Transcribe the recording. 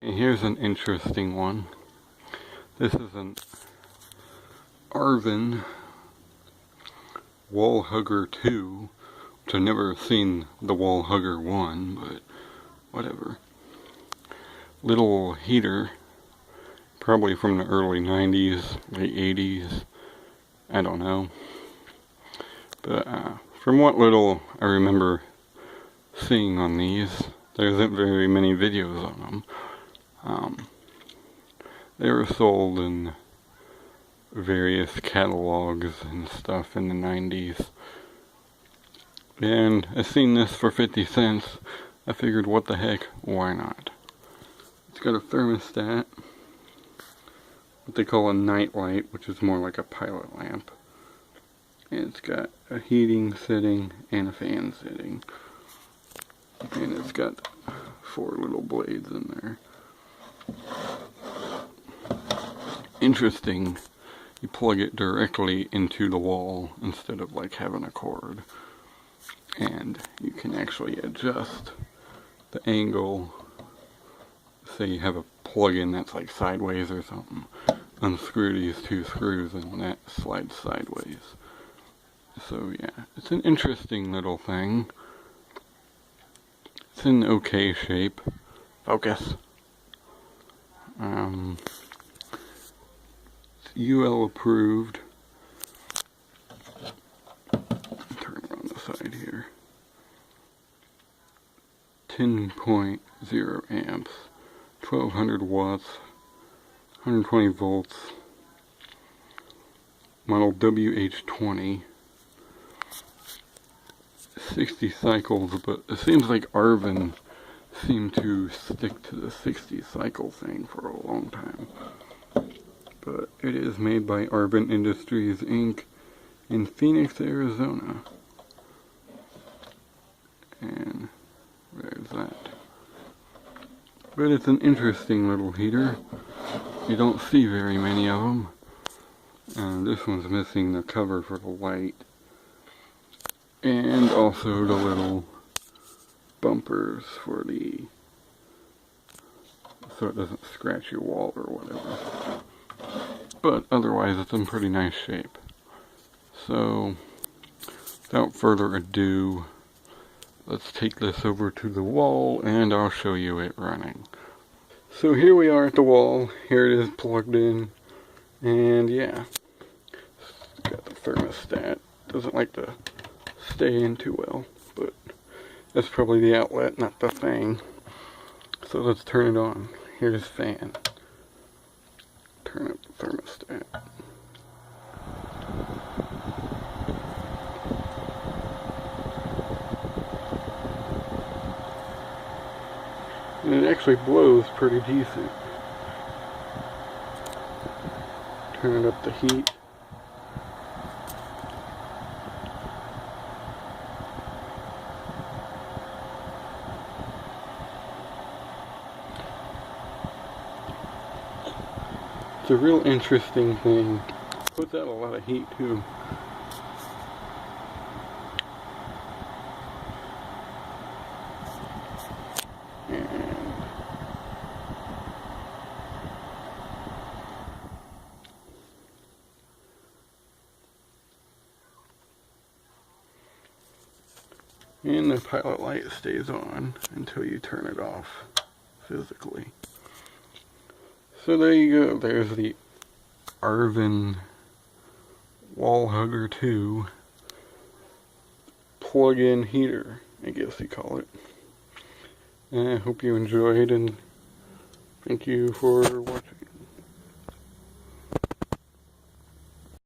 Here's an interesting one. This is an Arvin Wall Hugger II, which I've never seen the Wall Hugger I, but whatever. Little heater, probably from the early 90s, late 80s, I don't know. But from what little I remember seeing on these, there isn't very many videos on them. They were sold in various catalogs and stuff in the 90s. And I seen this for 50 cents. I figured, what the heck, why not? It's got a thermostat, what they call a night light, which is more like a pilot lamp. And it's got a heating setting and a fan setting. And it's got 4 little blades in there. Interesting, you plug it directly into the wall instead of like having a cord. And you can actually adjust the angle. Say you have a plug-in that's like sideways or something. Unscrew these 2 screws and that slides sideways. So yeah, it's an interesting little thing. It's in okay shape. Focus. It's UL approved. Turn it on the side here. 10.0 amps, 1200 watts, 120 volts. Model WH20. 60 cycles, but it seems like Arvin seemed to stick to the 60 cycle thing for a long time. But it is made by Arvin Industries Inc. in Phoenix, Arizona. And there's that. But it's an interesting little heater. You don't see very many of them. And this one's missing the cover for the light. And also the little bumpers for so it doesn't scratch your wall or whatever. But otherwise it's in pretty nice shape. So without further ado, let's take this over to the wall and I'll show you it running. So here we are at the wall. Here it is plugged in. And yeah, it's got the thermostat. Doesn't like to stay in too well, but that's probably the outlet, not the thing. So let's turn it on. Here's fan. Turn up the thermostat. And it actually blows pretty decent. Turn up the heat. It's a real interesting thing. Puts out a lot of heat too. And the pilot light stays on until you turn it off physically. So there you go. There's the Arvin Wall Hugger II plug-in heater, I guess you call it. And I hope you enjoyed, and thank you for watching.